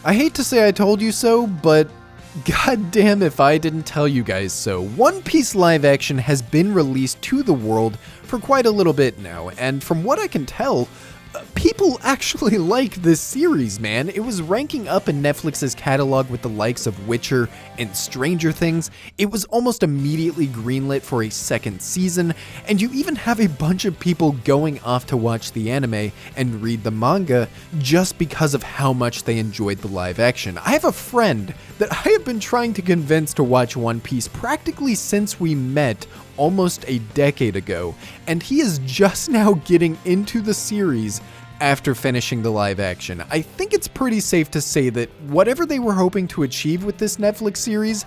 I hate to say I told you so, but goddamn if I didn't tell you guys so. One Piece live action has been released to the world for quite a little bit now, and from what I can tell, people actually like this series, man. It was ranking up in Netflix's catalog with the likes of Witcher and Stranger Things. It was almost immediately greenlit for a second season, and you even have a bunch of people going off to watch the anime and read the manga just because of how much they enjoyed the live action. I have a friend that I have been trying to convince to watch One Piece practically since we met almost a decade ago, and he is just now getting into the series after finishing the live action. I think it's pretty safe to say that whatever they were hoping to achieve with this Netflix series,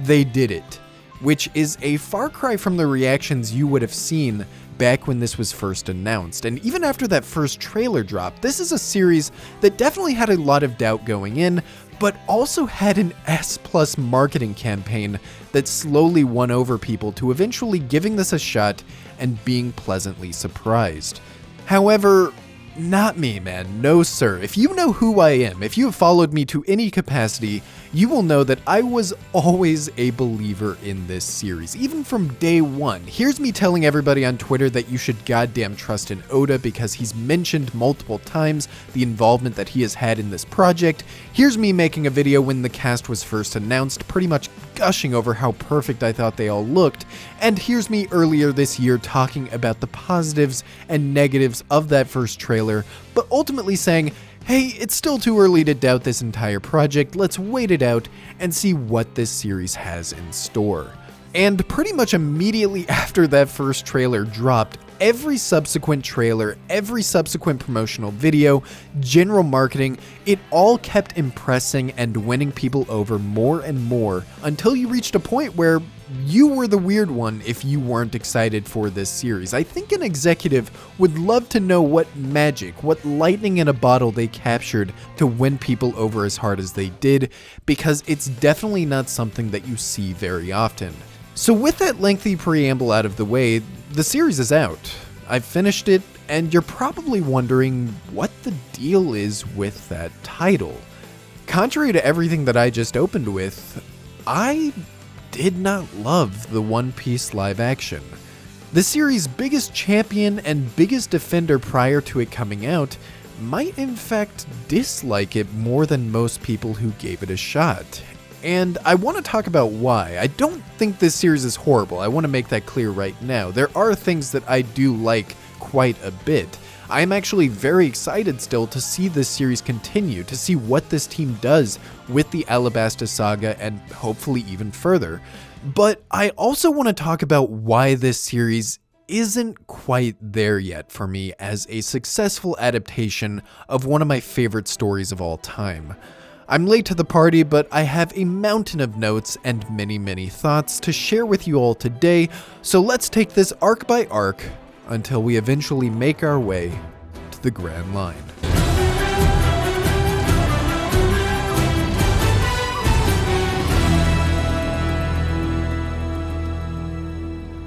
they did it, which is a far cry from the reactions you would have seen back when this was first announced. And even after that first trailer drop, this is a series that definitely had a lot of doubt going in, but also had an S+ marketing campaign that slowly won over people to eventually giving this a shot and being pleasantly surprised. However, not me, man. No, sir. If you know who I am, if you have followed me to any capacity, you will know that I was always a believer in this series, even from day one. Here's me telling everybody on Twitter that you should goddamn trust in Oda because he's mentioned multiple times the involvement that he has had in this project. Here's me making a video when the cast was first announced, pretty much gushing over how perfect I thought they all looked. And here's me earlier this year talking about the positives and negatives of that first trailer, but ultimately saying, hey, it's still too early to doubt this entire project, let's wait it out and see what this series has in store. And pretty much immediately after that first trailer dropped, every subsequent trailer, every subsequent promotional video, general marketing, it all kept impressing and winning people over more and more until you reached a point where you were the weird one if you weren't excited for this series. I think an executive would love to know what magic, what lightning in a bottle they captured to win people over as hard as they did, because it's definitely not something that you see very often. So with that lengthy preamble out of the way, the series is out. I've finished it, and you're probably wondering what the deal is with that title. Contrary to everything that I just opened with, I did not love the One Piece live action. The series' biggest champion and biggest defender prior to it coming out might in fact dislike it more than most people who gave it a shot. And I want to talk about why. I don't think this series is horrible. I want to make that clear right now. There are things that I do like quite a bit. I am actually very excited still to see this series continue, to see what this team does with the Alabasta saga and hopefully even further. But I also want to talk about why this series isn't quite there yet for me as a successful adaptation of one of my favorite stories of all time. I'm late to the party, but I have a mountain of notes and many thoughts to share with you all today, so let's take this arc by arc until we eventually make our way to the Grand Line.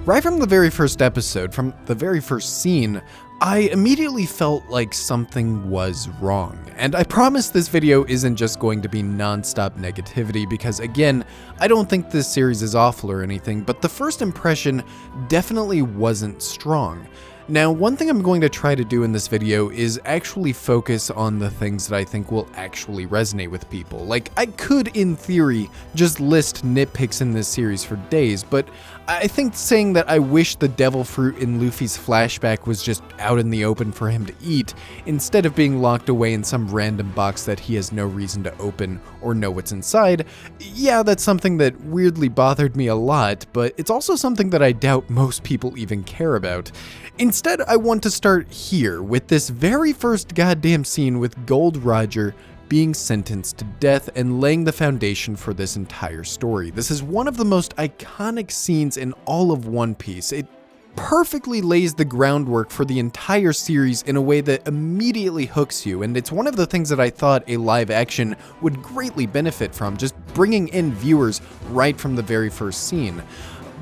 Right from the very first episode, from the very first scene, I immediately felt like something was wrong. And I promise this video isn't just going to be non-stop negativity because, again, I don't think this series is awful or anything, but the first impression definitely wasn't strong. Now, one thing I'm going to try to do in this video is actually focus on the things that I think will actually resonate with people. Like, I could, in theory, just list nitpicks in this series for days, but I think saying that I wish the devil fruit in Luffy's flashback was just out in the open for him to eat, instead of being locked away in some random box that he has no reason to open or know what's inside, yeah, that's something that weirdly bothered me a lot, but it's also something that I doubt most people even care about. Instead, I want to start here with this very first goddamn scene with Gold Roger being sentenced to death and laying the foundation for this entire story. This is one of the most iconic scenes in all of One Piece. It perfectly lays the groundwork for the entire series in a way that immediately hooks you, and it's one of the things that I thought a live action would greatly benefit from, just bringing in viewers right from the very first scene.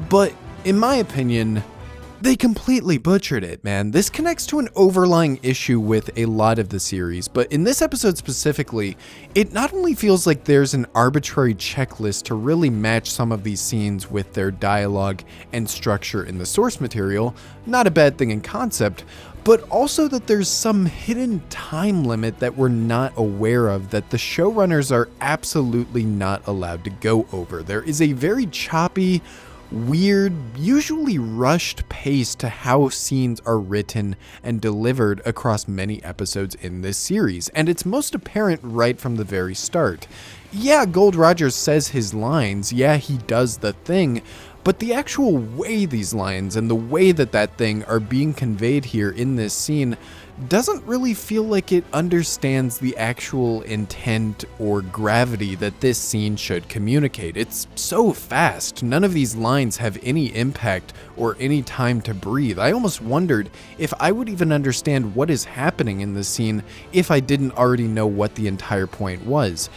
But in my opinion, They completely butchered it, man. This connects to an overlying issue with a lot of the series, but in this episode specifically, it not only feels like there's an arbitrary checklist to really match some of these scenes with their dialogue and structure in the source material, not a bad thing in concept, but also that there's some hidden time limit that we're not aware of that the showrunners are absolutely not allowed to go over. There is a very choppy, weird, usually rushed pace to how scenes are written and delivered across many episodes in this series, and it's most apparent right from the very start. Yeah, Gold Roger says his lines, yeah, he does the thing, but the actual way these lines and the way that that thing are being conveyed here in this scene doesn't really feel like it understands the actual intent or gravity that this scene should communicate. It's so fast. None of these lines have any impact or any time to breathe. I almost wondered if I would even understand what is happening in this scene if I didn't already know what the entire point was.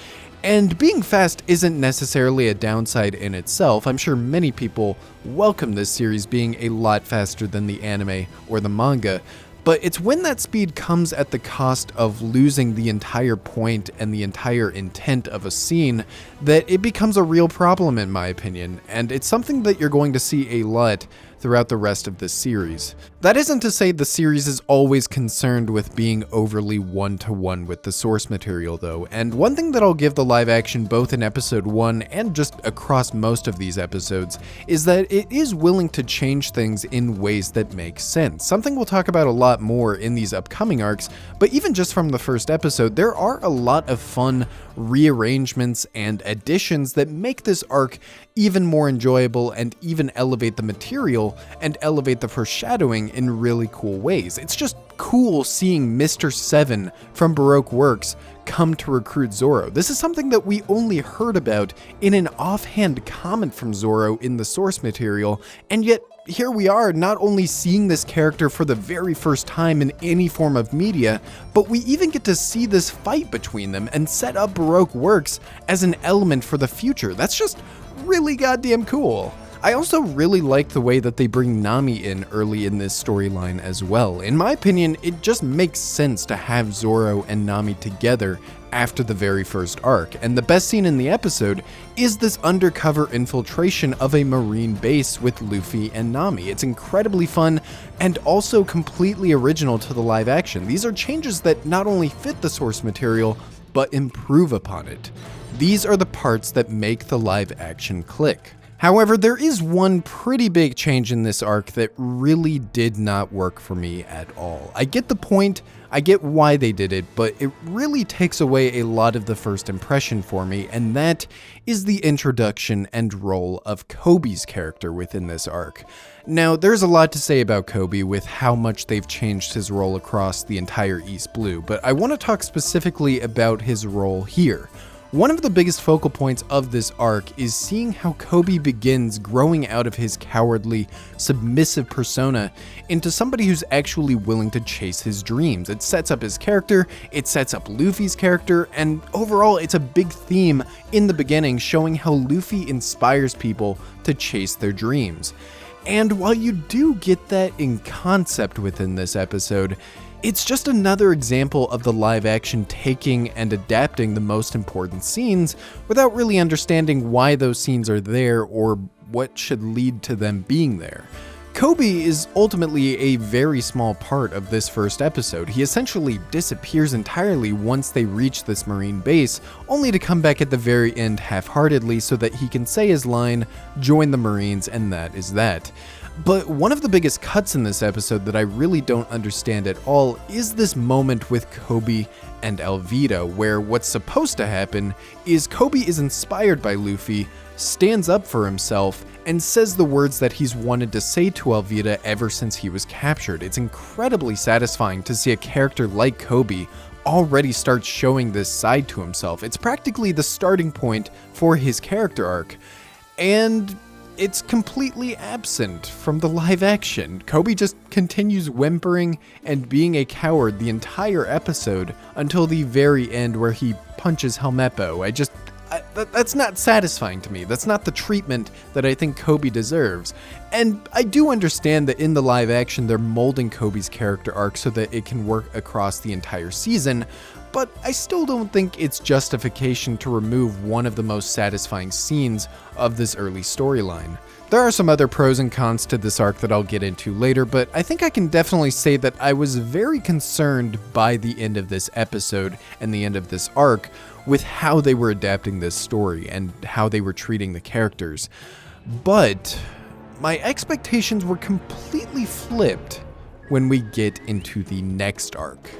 And being fast isn't necessarily a downside in itself. I'm sure many people welcome this series being a lot faster than the anime or the manga, but it's when that speed comes at the cost of losing the entire point and the entire intent of a scene that it becomes a real problem in my opinion, and it's something that you're going to see a lot throughout the rest of this series. That isn't to say the series is always concerned with being overly one-to-one with the source material though, and one thing that I'll give the live action both in episode 1 and just across most of these episodes is that it is willing to change things in ways that make sense. Something we'll talk about a lot more in these upcoming arcs, but even just from the first episode, there are a lot of fun rearrangements and additions that make this arc even more enjoyable and even elevate the material and elevate the foreshadowing in really cool ways. It's just cool seeing Mr. 7 from Baroque Works come to recruit Zoro. This is something that we only heard about in an offhand comment from Zoro in the source material, and yet here we are not only seeing this character for the very first time in any form of media, but we even get to see this fight between them and set up Baroque Works as an element for the future. That's just really goddamn cool. I also really like the way that they bring Nami in early in this storyline as well. In my opinion, it just makes sense to have Zoro and Nami together after the very first arc, and the best scene in the episode is this undercover infiltration of a marine base with Luffy and Nami. It's incredibly fun and also completely original to the live action. These are changes that not only fit the source material, but improve upon it. These are the parts that make the live action click. However, there is one pretty big change in this arc that really did not work for me at all. I get the point, I get why they did it, but it really takes away a lot of the first impression for me, and that is the introduction and role of Koby's character within this arc. Now, there's a lot to say about Koby with how much they've changed his role across the entire East Blue, but I want to talk specifically about his role here. One of the biggest focal points of this arc is seeing how Koby begins growing out of his cowardly, submissive persona into somebody who's actually willing to chase his dreams. It sets up his character, it sets up Luffy's character, and overall it's a big theme in the beginning showing how Luffy inspires people to chase their dreams. And while you do get that in concept within this episode, it's just another example of the live action taking and adapting the most important scenes without really understanding why those scenes are there or what should lead to them being there. Koby is ultimately a very small part of this first episode. He essentially disappears entirely once they reach this marine base, only to come back at the very end half-heartedly so that he can say his line, "Join the Marines," and that is that. But one of the biggest cuts in this episode that I really don't understand at all is this moment with Koby and Alvida, where what's supposed to happen is Koby is inspired by Luffy, stands up for himself, and says the words that he's wanted to say to Alvida ever since he was captured. It's incredibly satisfying to see a character like Koby already start showing this side to himself. It's practically the starting point for his character arc, and it's completely absent from the live action. Koby just continues whimpering and being a coward the entire episode until the very end where he punches Helmeppo. That's not satisfying to me. That's not the treatment that I think Koby deserves. And I do understand that in the live action, they're molding Koby's character arc so that it can work across the entire season, but I still don't think it's justification to remove one of the most satisfying scenes of this early storyline. There are some other pros and cons to this arc that I'll get into later, but I think I can definitely say that I was very concerned by the end of this episode and the end of this arc with how they were adapting this story and how they were treating the characters. But my expectations were completely flipped when we get into the next arc.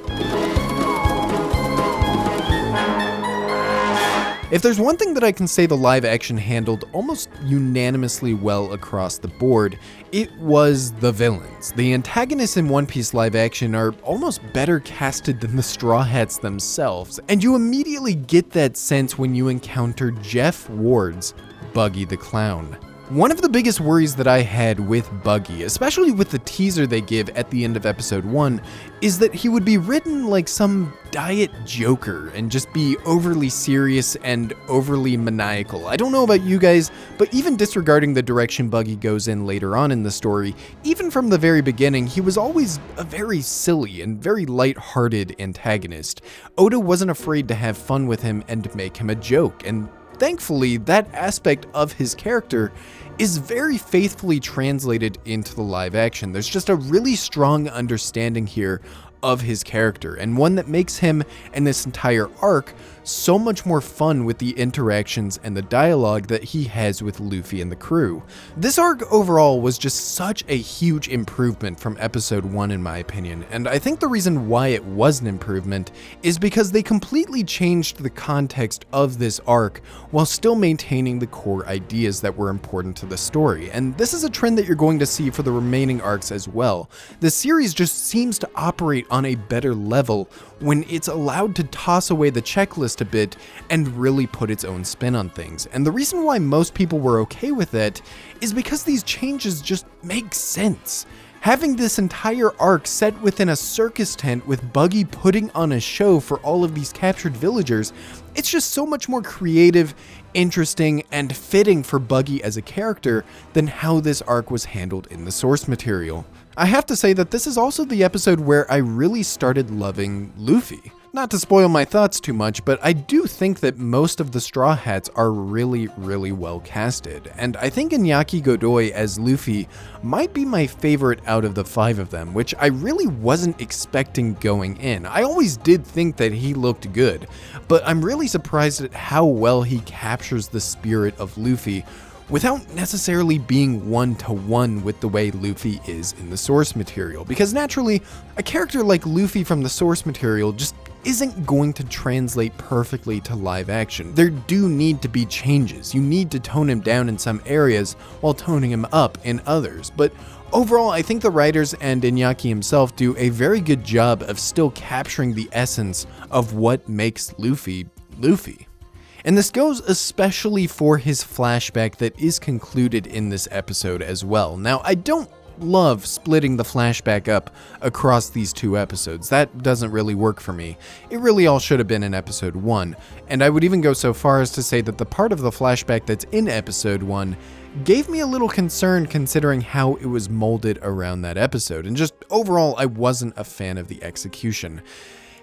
If there's one thing that I can say the live action handled almost unanimously well across the board, it was the villains. The antagonists in One Piece live action are almost better casted than the Straw Hats themselves, and you immediately get that sense when you encounter Jeff Ward's Buggy the Clown. One of the biggest worries that I had with Buggy, especially with the teaser they give at the end of episode 1, is that he would be written like some diet joker and just be overly serious and overly maniacal. I don't know about you guys, but even disregarding the direction Buggy goes in later on in the story, even from the very beginning, he was always a very silly and very light-hearted antagonist. Oda wasn't afraid to have fun with him and make him a joke, and thankfully, that aspect of his character is very faithfully translated into the live action. There's just a really strong understanding here of his character, and one that makes him and this entire arc so much more fun with the interactions and the dialogue that he has with Luffy and the crew. This arc overall was just such a huge improvement from episode 1 in my opinion, and I think the reason why it was an improvement is because they completely changed the context of this arc while still maintaining the core ideas that were important to the story, and this is a trend that you're going to see for the remaining arcs as well. The series just seems to operate on a better level when it's allowed to toss away the checklist a bit and really put its own spin on things. And the reason why most people were okay with it is because these changes just make sense. Having this entire arc set within a circus tent with Buggy putting on a show for all of these captured villagers, it's just so much more creative, interesting, and fitting for Buggy as a character than how this arc was handled in the source material. I have to say that this is also the episode where I really started loving Luffy. Not to spoil my thoughts too much, but I do think that most of the Straw Hats are really well casted, and I think Iñaki Godoy as Luffy might be my favorite out of the 5 of them, which I really wasn't expecting going in. I always did think that he looked good, but I'm really surprised at how well he captures the spirit of Luffy without necessarily being one-to-one with the way Luffy is in the source material, because naturally, a character like Luffy from the source material just isn't going to translate perfectly to live action. There do need to be changes. You need to tone him down in some areas while toning him up in others, but overall, I think the writers and Iñaki himself do a very good job of still capturing the essence of what makes Luffy, Luffy. And this goes especially for his flashback that is concluded in this episode as well. Now, I don't love splitting the flashback up across these 2 episodes. That doesn't really work for me. It really all should have been in episode 1. And I would even go so far as to say that the part of the flashback that's in episode 1 gave me a little concern considering how it was molded around that episode. And just overall, I wasn't a fan of the execution.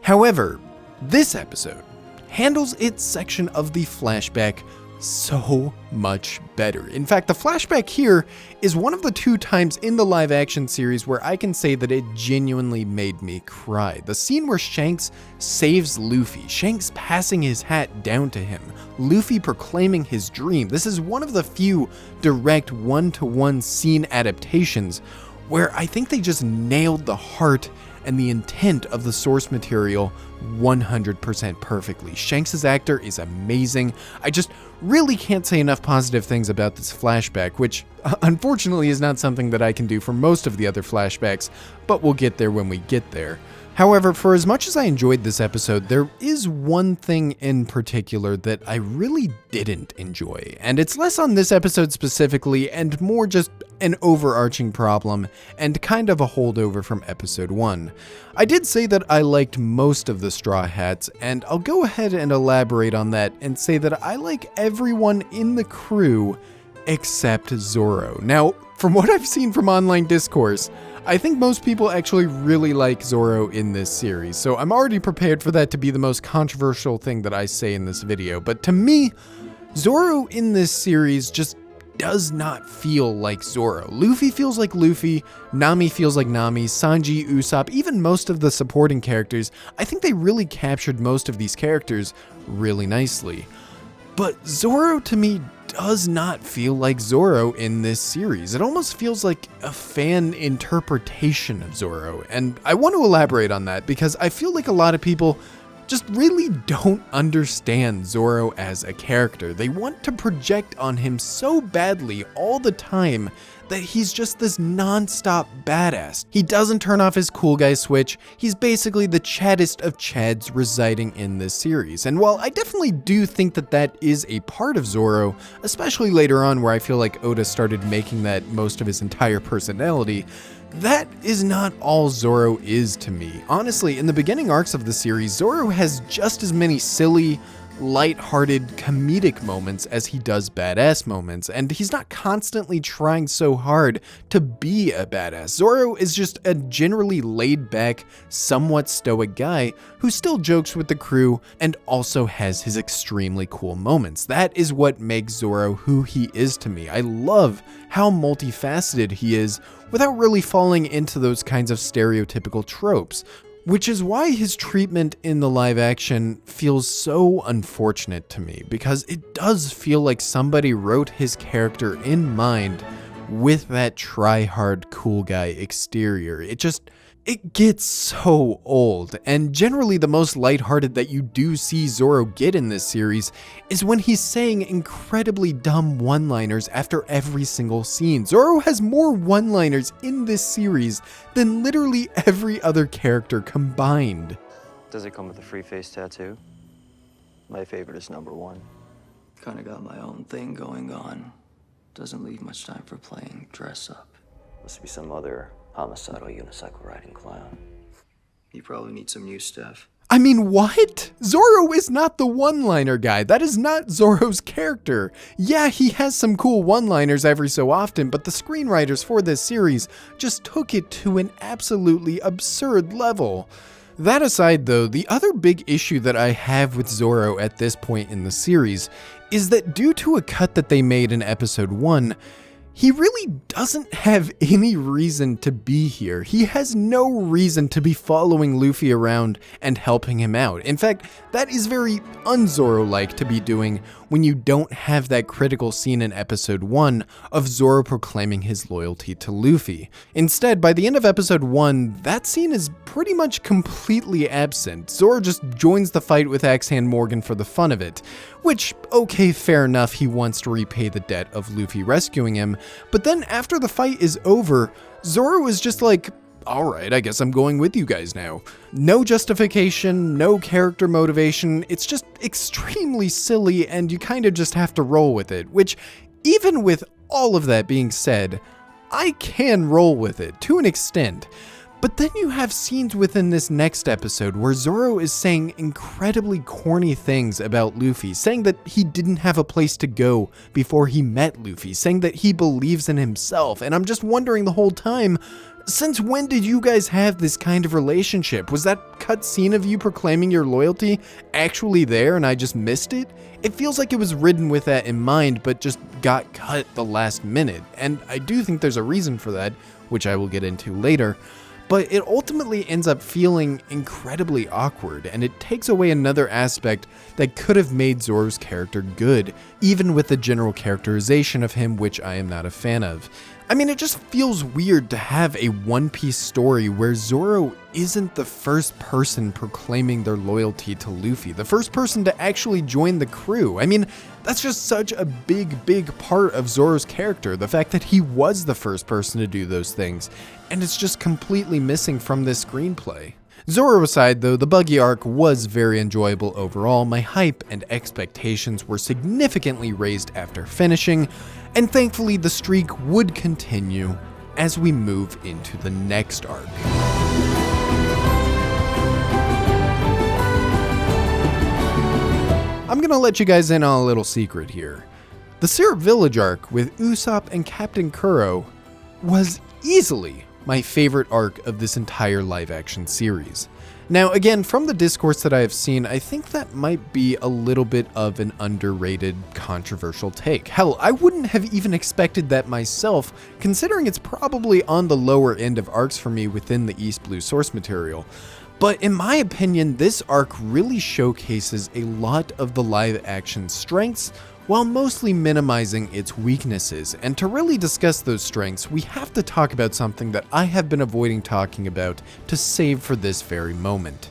However, this episode handles its section of the flashback so much better. In fact, the flashback here is one of the 2 times in the live action series where I can say that it genuinely made me cry. The scene where Shanks saves Luffy, Shanks passing his hat down to him, Luffy proclaiming his dream. This is one of the few direct one-to-one scene adaptations where I think they just nailed the heart and the intent of the source material 100% perfectly. Shanks' actor is amazing. I just really can't say enough positive things about this flashback, which unfortunately is not something that I can do for most of the other flashbacks, but we'll get there when we get there. However, for as much as I enjoyed this episode, there is one thing in particular that I really didn't enjoy, and it's less on this episode specifically and more just an overarching problem and kind of a holdover from episode 1. I did say that I liked most of the Straw Hats, and I'll go ahead and elaborate on that and say that I like everyone in the crew except Zoro. Now, from what I've seen from online discourse, I think most people actually really like Zoro in this series, so I'm already prepared for that to be the most controversial thing that I say in this video. But to me, Zoro in this series just does not feel like Zoro. Luffy feels like Luffy, Nami feels like Nami, Sanji, Usopp, even most of the supporting characters. I think they really captured most of these characters really nicely. But Zoro to me does not feel like Zoro in this series. It almost feels like a fan interpretation of Zoro, and I want to elaborate on that because I feel like a lot of people just really don't understand Zoro as a character. They want to project on him so badly all the time that he's just this non-stop badass. He doesn't turn off his cool guy switch. He's basically the chaddest of chads residing in this series. And while I definitely do think that that is a part of Zoro, especially later on where I feel like Oda started making that most of his entire personality, that is not all Zoro is to me. Honestly, in the beginning arcs of the series, Zoro has just as many silly, light-hearted, comedic moments as he does badass moments, and he's not constantly trying so hard to be a badass. Zoro is just a generally laid-back, somewhat stoic guy who still jokes with the crew and also has his extremely cool moments. That is what makes Zoro who he is to me. I love how multifaceted he is without really falling into those kinds of stereotypical tropes, which is why his treatment in the live action feels so unfortunate to me, because it does feel like somebody wrote his character in mind with that try-hard cool guy exterior. It gets so old, and generally the most lighthearted that you do see Zoro get in this series is when he's saying incredibly dumb one-liners after every single scene. Zoro has more one-liners in this series than literally every other character combined. Does it come with a free face tattoo? My favorite is #1. Kinda got my own thing going on. Doesn't leave much time for playing dress up. Must be some other homicidal unicycle riding clown. You probably need some new stuff. I mean, what? Zoro is not the one-liner guy. That is not Zoro's character. Yeah, he has some cool one-liners every so often, but the screenwriters for this series just took it to an absolutely absurd level. That aside though, the other big issue that I have with Zoro at this point in the series is that due to a cut that they made in episode 1, he really doesn't have any reason to be here. He has no reason to be following Luffy around and helping him out. In fact, that is very un-Zoro-like to be doing when you don't have that critical scene in episode 1 of Zoro proclaiming his loyalty to Luffy. Instead, by the end of episode 1, that scene is pretty much completely absent. Zoro just joins the fight with Axe-Hand Morgan for the fun of it, which, okay, fair enough, he wants to repay the debt of Luffy rescuing him, but then after the fight is over, Zoro is just like, alright, I guess I'm going with you guys now. No justification, no character motivation, it's just extremely silly and you kind of just have to roll with it, which, even with all of that being said, I can roll with it to an extent. But then you have scenes within this next episode where Zoro is saying incredibly corny things about Luffy, saying that he didn't have a place to go before he met Luffy, saying that he believes in himself, and I'm just wondering the whole time, since when did you guys have this kind of relationship? Was that cut scene of you proclaiming your loyalty actually there and I just missed it? It feels like it was written with that in mind, but just got cut the last minute, and I do think there's a reason for that, which I will get into later. But it ultimately ends up feeling incredibly awkward, and it takes away another aspect that could have made Zoro's character good, even with the general characterization of him, which I am not a fan of. I mean, it just feels weird to have a One Piece story where Zoro isn't the first person proclaiming their loyalty to Luffy, the first person to actually join the crew. I mean, that's just such a big part of Zoro's character, the fact that he was the first person to do those things, and it's just completely missing from this screenplay. Zoro aside though, the Buggy arc was very enjoyable overall. My hype and expectations were significantly raised after finishing, and thankfully the streak would continue as we move into the next arc. I'm gonna let you guys in on a little secret here. The Syrup Village arc with Usopp and Captain Kuro was easily my favorite arc of this entire live-action series. Now, again, from the discourse that I have seen, I think that might be a little bit of an underrated, controversial take. Hell, I wouldn't have even expected that myself, considering it's probably on the lower end of arcs for me within the East Blue source material. But in my opinion, this arc really showcases a lot of the live-action strengths, while mostly minimizing its weaknesses. And to really discuss those strengths, we have to talk about something that I have been avoiding talking about to save for this very moment.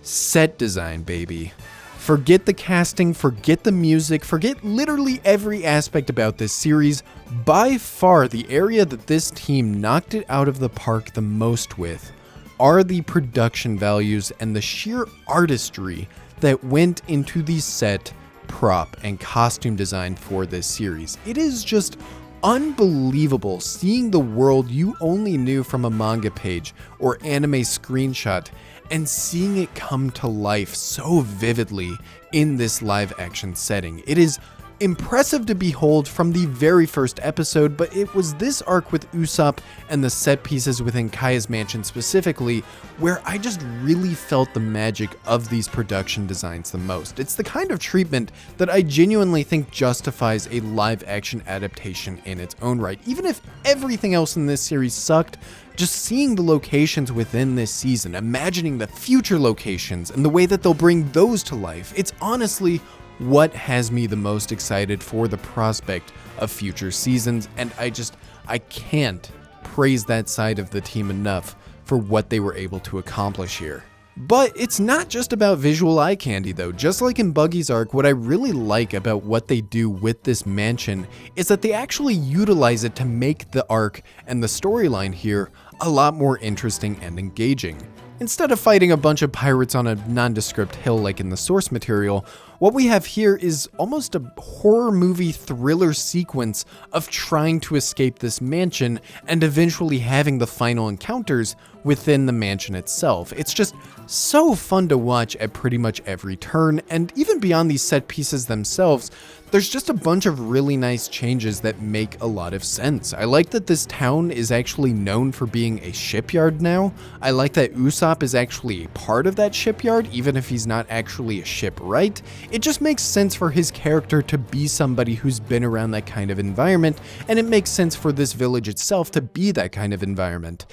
Set design, baby. Forget the casting, forget the music, forget literally every aspect about this series. By far, the area that this team knocked it out of the park the most with are the production values and the sheer artistry that went into the set, prop, and costume design for this series. It is just unbelievable seeing the world you only knew from a manga page or anime screenshot and seeing it come to life so vividly in this live action setting. It is impressive to behold from the very first episode, but it was this arc with Usopp and the set pieces within Kaya's mansion specifically where I just really felt the magic of these production designs the most. It's the kind of treatment that I genuinely think justifies a live action adaptation in its own right. Even if everything else in this series sucked, just seeing the locations within this season, imagining the future locations and the way that they'll bring those to life, it's honestly what has me the most excited for the prospect of future seasons, and I can't praise that side of the team enough for what they were able to accomplish here. But it's not just about visual eye candy though. Just like in Buggy's arc, what I really like about what they do with this mansion is that they actually utilize it to make the arc and the storyline here a lot more interesting and engaging. Instead of fighting a bunch of pirates on a nondescript hill like in the source material, what we have here is almost a horror movie thriller sequence of trying to escape this mansion and eventually having the final encounters within the mansion itself. It's just so fun to watch at pretty much every turn, and even beyond these set pieces themselves, there's just a bunch of really nice changes that make a lot of sense. I like that this town is actually known for being a shipyard now. I like that Usopp is actually a part of that shipyard, even if he's not actually a shipwright. It just makes sense for his character to be somebody who's been around that kind of environment, and it makes sense for this village itself to be that kind of environment.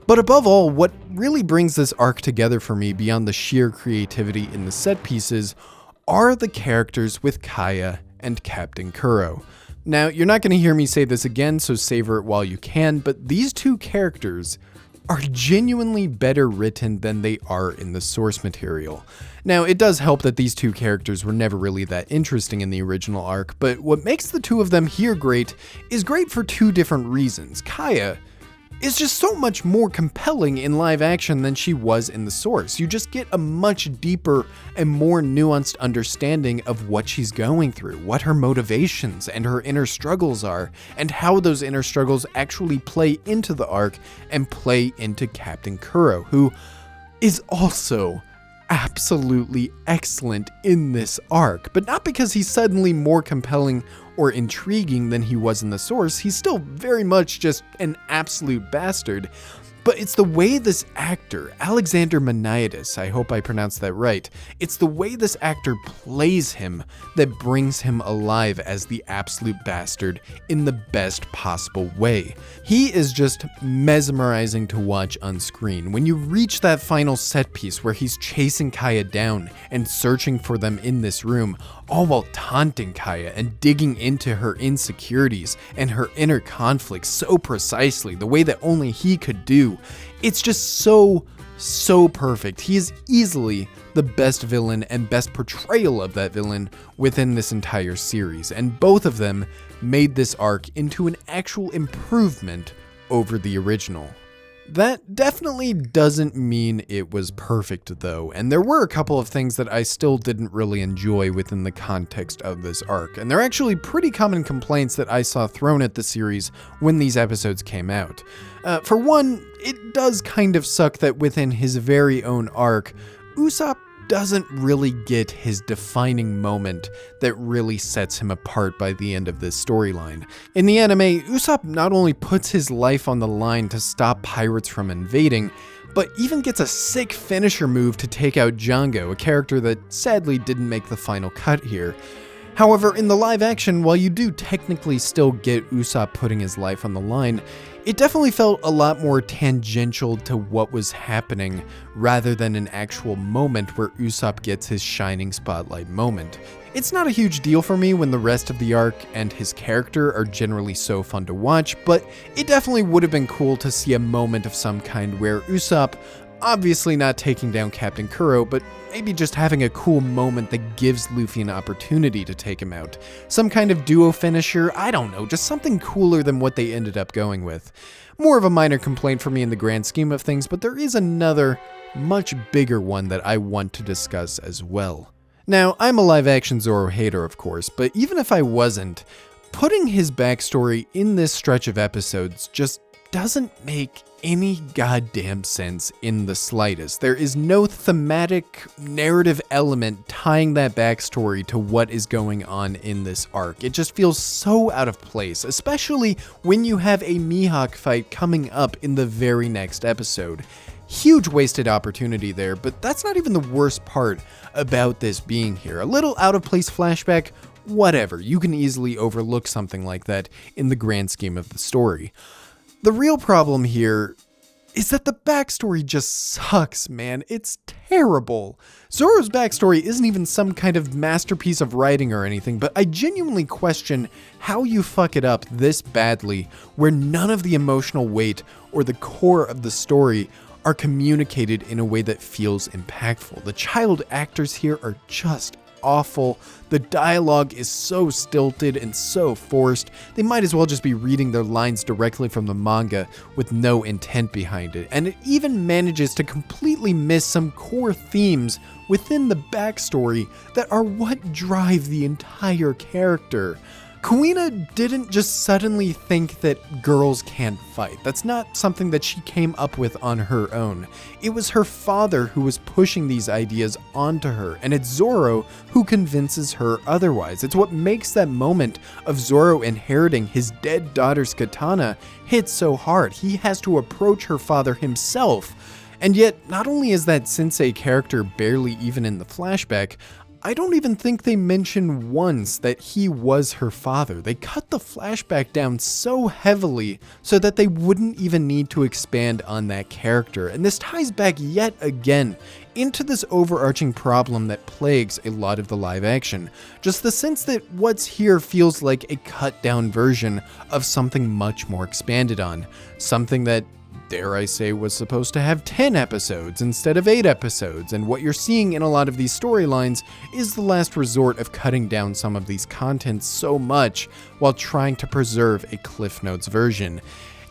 But above all, what really brings this arc together for me beyond the sheer creativity in the set pieces are the characters with Kaya and Captain Kuro. Now, you're not going to hear me say this again, so savor it while you can, but these two characters are genuinely better written than they are in the source material. Now, it does help that these two characters were never really that interesting in the original arc, but what makes the two of them here great is great for two different reasons. Kaya is just so much more compelling in live action than she was in the source. You just get a much deeper and more nuanced understanding of what she's going through, what her motivations and her inner struggles are, and how those inner struggles actually play into the arc and play into Captain Kuro, who is also absolutely excellent in this arc, but not because he's suddenly more compelling or intriguing than he was in the source. He's still very much just an absolute bastard, but it's the way this actor, Alexander Maniatis, I hope I pronounced that right, it's the way this actor plays him that brings him alive as the absolute bastard in the best possible way. He is just mesmerizing to watch on screen. When you reach that final set piece where he's chasing Kaya down and searching for them in this room, all while taunting Kaya and digging into her insecurities and her inner conflicts so precisely, the way that only he could do. It's just so perfect. He is easily the best villain and best portrayal of that villain within this entire series, and both of them made this arc into an actual improvement over the original. That definitely doesn't mean it was perfect though, and there were a couple of things that I still didn't really enjoy within the context of this arc, and they're actually pretty common complaints that I saw thrown at the series when these episodes came out. For one, it does kind of suck that within his very own arc, Usopp doesn't really get his defining moment that really sets him apart by the end of this storyline. In the anime, Usopp not only puts his life on the line to stop pirates from invading, but even gets a sick finisher move to take out Django, a character that sadly didn't make the final cut here. However, in the live action, while you do technically still get Usopp putting his life on the line, it definitely felt a lot more tangential to what was happening rather than an actual moment where Usopp gets his shining spotlight moment. It's not a huge deal for me when the rest of the arc and his character are generally so fun to watch, but it definitely would have been cool to see a moment of some kind where Usopp, obviously not taking down Captain Kuro, but maybe just having a cool moment that gives Luffy an opportunity to take him out. Some kind of duo finisher, I don't know, just something cooler than what they ended up going with. More of a minor complaint for me in the grand scheme of things, but there is another, much bigger one that I want to discuss as well. Now, I'm a live-action Zoro hater, of course, but even if I wasn't, putting his backstory in this stretch of episodes just doesn't make any goddamn sense in the slightest. There is no thematic narrative element tying that backstory to what is going on in this arc. It just feels so out of place, especially when you have a Mihawk fight coming up in the very next episode. Huge wasted opportunity there, but that's not even the worst part about this being here. A little out of place flashback, whatever. You can easily overlook something like that in the grand scheme of the story. The real problem here is that the backstory just sucks, man. It's terrible. Zoro's backstory isn't even some kind of masterpiece of writing or anything, but I genuinely question how you fuck it up this badly where none of the emotional weight or the core of the story are communicated in a way that feels impactful. The child actors here are just awful. The dialogue is so stilted and so forced. They might as well just be reading their lines directly from the manga with no intent behind it. And it even manages to completely miss some core themes within the backstory that are what drive the entire character. Kuina didn't just suddenly think that girls can't fight. That's not something that she came up with on her own. It was her father who was pushing these ideas onto her, and it's Zoro who convinces her otherwise. It's what makes that moment of Zoro inheriting his dead daughter's katana hit so hard. He has to approach her father himself. And yet, not only is that sensei character barely even in the flashback, I don't even think they mention once that he was her father. They cut the flashback down so heavily so that they wouldn't even need to expand on that character. And this ties back yet again into this overarching problem that plagues a lot of the live action. Just the sense that what's here feels like a cut down version of something much more expanded on. Something that, dare I say, was supposed to have 10 episodes instead of 8 episodes, and what you're seeing in a lot of these storylines is the last resort of cutting down some of these contents so much while trying to preserve a Cliff Notes version.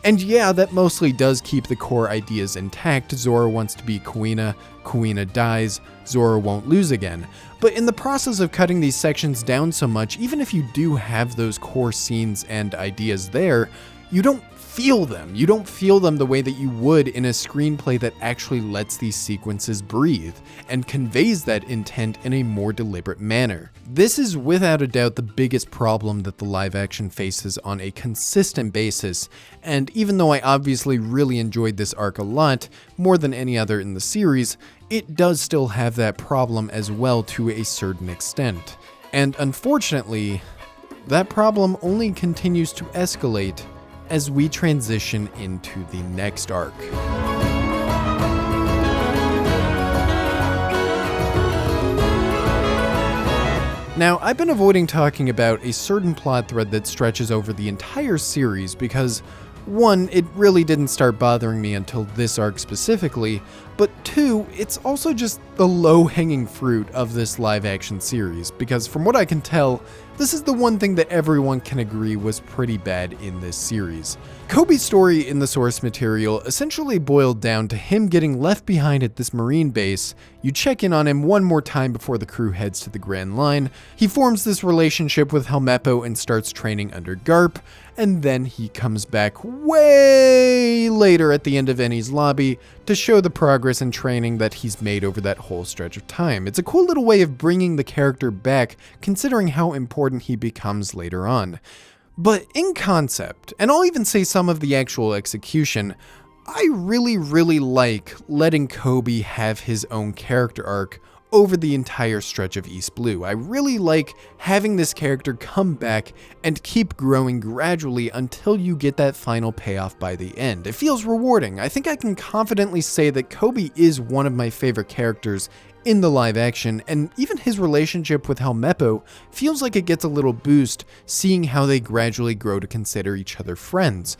And yeah, that mostly does keep the core ideas intact. Zoro wants to be Kuina, Kuina dies, Zoro won't lose again. But in the process of cutting these sections down so much, even if you do have those core scenes and ideas there, you don't feel them. You don't feel them the way that you would in a screenplay that actually lets these sequences breathe and conveys that intent in a more deliberate manner. This is without a doubt the biggest problem that the live action faces on a consistent basis, and even though I obviously really enjoyed this arc a lot, more than any other in the series, it does still have that problem as well to a certain extent. And unfortunately, that problem only continues to escalate as we transition into the next arc. Now, I've been avoiding talking about a certain plot thread that stretches over the entire series because, one, it really didn't start bothering me until this arc specifically, but two, it's also just the low-hanging fruit of this live-action series, because from what I can tell, this is the one thing that everyone can agree was pretty bad in this series. Koby's story in the source material essentially boiled down to him getting left behind at this marine base. You check in on him one more time before the crew heads to the Grand Line. He forms this relationship with Helmeppo and starts training under Garp, and then he comes back way later at the end of Eni's lobby to show the progress progress and training that he's made over that whole stretch of time. It's a cool little way of bringing the character back, considering how important he becomes later on. But in concept, and I'll even say some of the actual execution, I really like letting Koby have his own character arc over the entire stretch of East Blue. I really like having this character come back and keep growing gradually until you get that final payoff by the end. It feels rewarding. I think I can confidently say that Koby is one of my favorite characters in the live action, and even his relationship with Helmeppo feels like it gets a little boost seeing how they gradually grow to consider each other friends.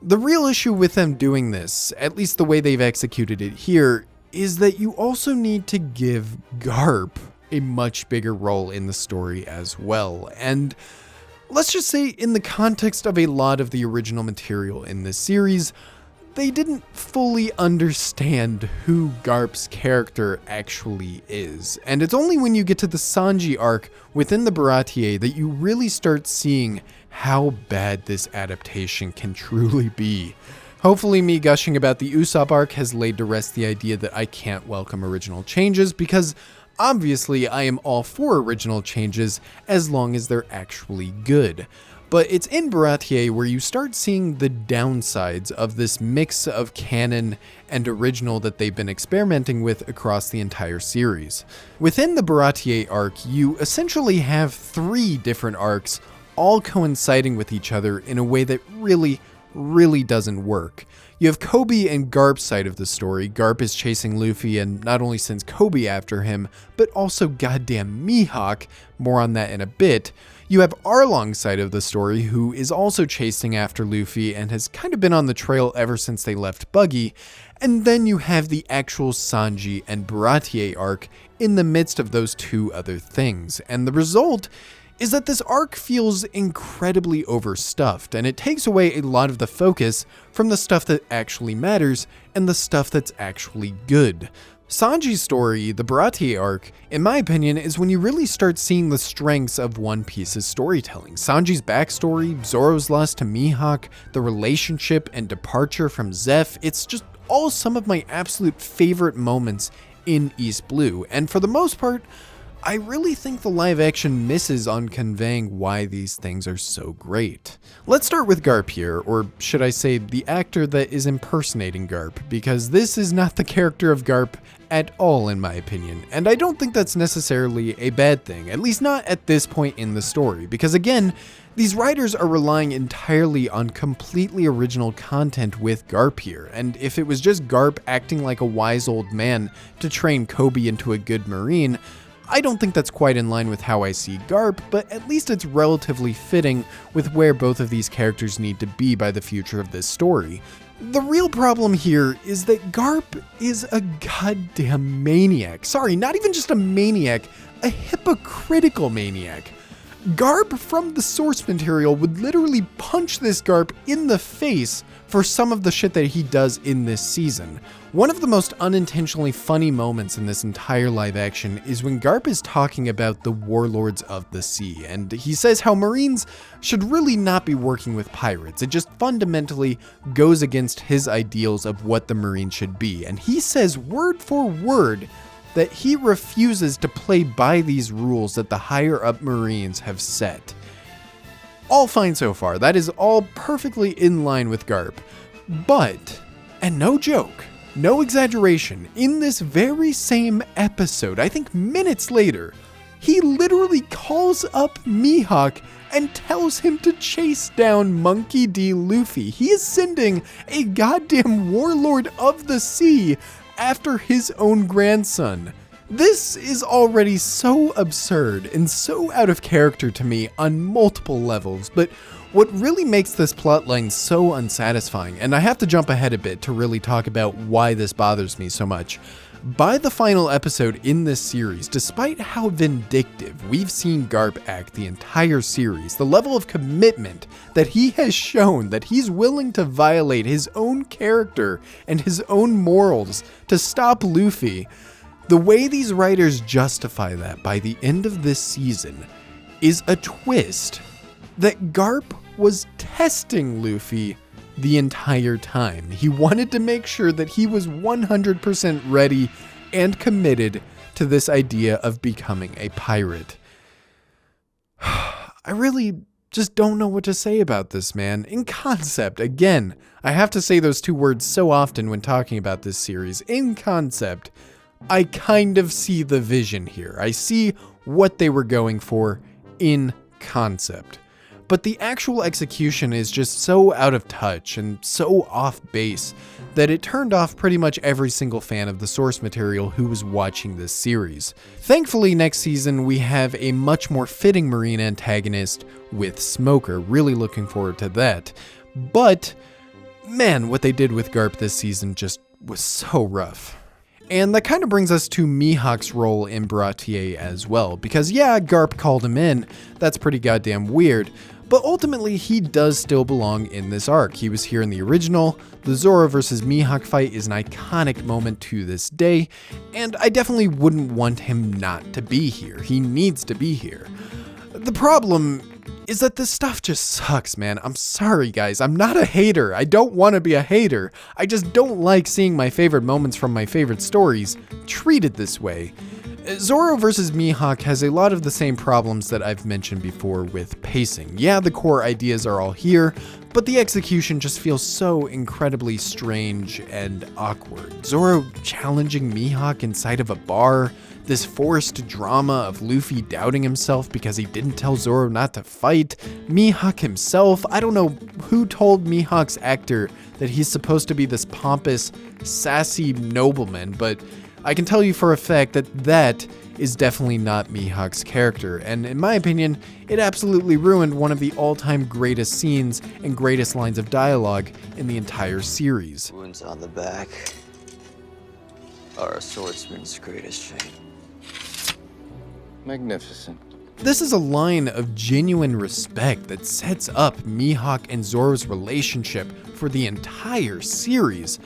The real issue with them doing this, at least the way they've executed it here, is that you also need to give Garp a much bigger role in the story as well. And let's just say, in the context of a lot of the original material in this series, they didn't fully understand who Garp's character actually is. And it's only when you get to the Sanji arc within the Baratie that you really start seeing how bad this adaptation can truly be. Hopefully me gushing about the Usopp arc has laid to rest the idea that I can't welcome original changes, because obviously I am all for original changes as long as they're actually good. But it's in Baratie where you start seeing the downsides of this mix of canon and original that they've been experimenting with across the entire series. Within the Baratie arc, you essentially have 3 different arcs all coinciding with each other in a way that really doesn't work. You have Koby and Garp's side of the story. Garp is chasing Luffy and not only sends Koby after him, but also goddamn Mihawk, more on that in a bit. You have Arlong's side of the story, who is also chasing after Luffy and has kind of been on the trail ever since they left Buggy. And then you have the actual Sanji and Baratie arc in the midst of those 2 other things. And the result is that this arc feels incredibly overstuffed, and it takes away a lot of the focus from the stuff that actually matters and the stuff that's actually good. Sanji's story, the Baratie arc, in my opinion, is when you really start seeing the strengths of One Piece's storytelling. Sanji's backstory, Zoro's loss to Mihawk, the relationship and departure from Zeff, it's just all some of my absolute favorite moments in East Blue, and for the most part, I really think the live action misses on conveying why these things are so great. Let's start with Garp here, or should I say the actor that is impersonating Garp, because this is not the character of Garp at all in my opinion, and I don't think that's necessarily a bad thing, at least not at this point in the story, because again, these writers are relying entirely on completely original content with Garp here, and if it was just Garp acting like a wise old man to train Koby into a good Marine, I don't think that's quite in line with how I see Garp, but at least it's relatively fitting with where both of these characters need to be by the future of this story. The real problem here is that Garp is a goddamn maniac. Sorry, not even just a maniac, a hypocritical maniac. Garp from the source material would literally punch this Garp in the face for some of the shit that he does in this season. One of the most unintentionally funny moments in this entire live action is when Garp is talking about the warlords of the sea, and he says how Marines should really not be working with pirates. It just fundamentally goes against his ideals of what the Marine should be, and he says word for word that he refuses to play by these rules that the higher up Marines have set. All fine so far, that is all perfectly in line with Garp, but, and no joke, no exaggeration, in this very same episode, I think minutes later, he literally calls up Mihawk and tells him to chase down Monkey D. Luffy. He is sending a goddamn warlord of the sea after his own grandson. This is already so absurd and so out of character to me on multiple levels, but what really makes this plotline so unsatisfying, and I have to jump ahead a bit to really talk about why this bothers me so much. By the final episode in this series, despite how vindictive we've seen Garp act the entire series, the level of commitment that he has shown that he's willing to violate his own character and his own morals to stop Luffy, the way these writers justify that by the end of this season is a twist that Garp was testing Luffy the entire time. He wanted to make sure that he was 100% ready and committed to this idea of becoming a pirate. I really just don't know what to say about this, man. In concept, again, I have to say those two words so often when talking about this series. In concept, I kind of see the vision here. I see what they were going for in concept. But the actual execution is just so out of touch and so off base that it turned off pretty much every single fan of the source material who was watching this series. Thankfully, next season we have a much more fitting marine antagonist with Smoker. Really looking forward to that. But, man, what they did with Garp this season just was so rough. And that kind of brings us to Mihawk's role in Baratie as well, because yeah, Garp called him in, that's pretty goddamn weird, but ultimately he does still belong in this arc. He was here in the original, the Zoro versus Mihawk fight is an iconic moment to this day, and I definitely wouldn't want him not to be here. He needs to be here. The problem is that this stuff just sucks, man. I'm sorry, guys. I'm not a hater. I don't want to be a hater. I just don't like seeing my favorite moments from my favorite stories treated this way. Zoro vs. Mihawk has a lot of the same problems that I've mentioned before with pacing. Yeah, the core ideas are all here, but the execution just feels so incredibly strange and awkward. Zoro challenging Mihawk inside of a bar, this forced drama of Luffy doubting himself because he didn't tell Zoro not to fight, Mihawk himself, I don't know who told Mihawk's actor that he's supposed to be this pompous, sassy nobleman, but I can tell you for a fact that that is definitely not Mihawk's character, and in my opinion, it absolutely ruined one of the all-time greatest scenes and greatest lines of dialogue in the entire series. Wounds on the back are a swordsman's greatest shame. Magnificent. This is a line of genuine respect that sets up Mihawk and Zoro's relationship for the entire series.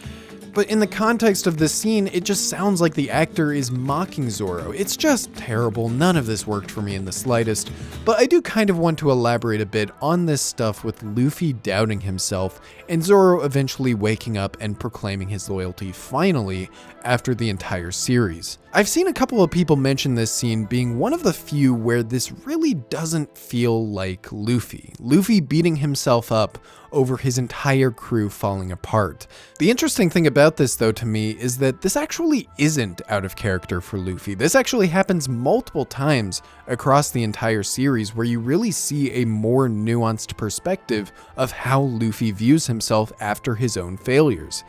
But in the context of this scene, it just sounds like the actor is mocking Zoro. It's just terrible. None of this worked for me in the slightest. But I do kind of want to elaborate a bit on this stuff with Luffy doubting himself and Zoro eventually waking up and proclaiming his loyalty finally after the entire series. I've seen a couple of people mention this scene being one of the few where this really doesn't feel like Luffy. Luffy beating himself up over his entire crew falling apart. The interesting thing about this though to me is that this actually isn't out of character for Luffy. This actually happens multiple times across the entire series where you really see a more nuanced perspective of how Luffy views himself after his own failures.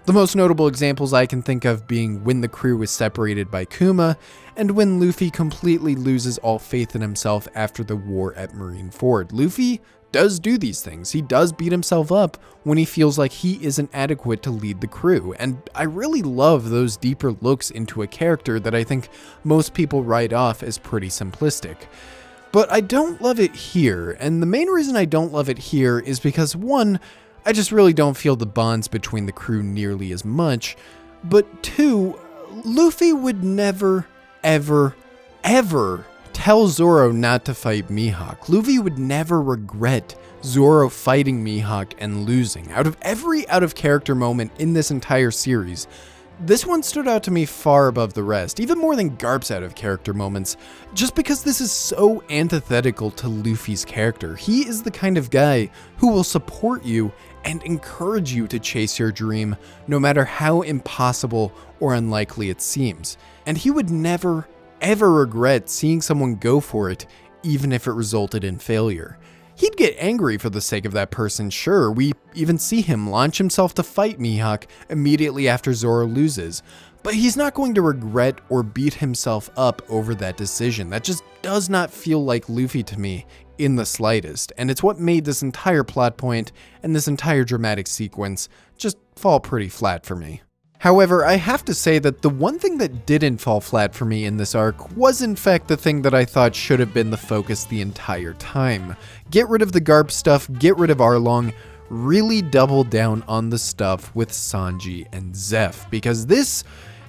The most notable examples I can think of being when the crew is separated by Kuma, and when Luffy completely loses all faith in himself after the war at Marineford. Luffy does do these things. He does beat himself up when he feels like he isn't adequate to lead the crew, and I really love those deeper looks into a character that I think most people write off as pretty simplistic. But I don't love it here, and the main reason I don't love it here is because, one, I just really don't feel the bonds between the crew nearly as much, but two, Luffy would never, ever, ever tell Zoro not to fight Mihawk. Luffy would never regret Zoro fighting Mihawk and losing. Out of every out-of-character moment in this entire series, this one stood out to me far above the rest, even more than Garp's out-of-character moments, just because this is so antithetical to Luffy's character. He is the kind of guy who will support you and encourage you to chase your dream, no matter how impossible or unlikely it seems. And he would never, ever regret seeing someone go for it, even if it resulted in failure. He'd get angry for the sake of that person, sure. We even see him launch himself to fight Mihawk immediately after Zoro loses. But he's not going to regret or beat himself up over that decision. That just does not feel like Luffy to me in the slightest. And it's what made this entire plot point and this entire dramatic sequence just fall pretty flat for me. However, I have to say that the one thing that didn't fall flat for me in this arc was in fact the thing that I thought should have been the focus the entire time. Get rid of the Garp stuff, get rid of Arlong, really double down on the stuff with Sanji and Zeff, because this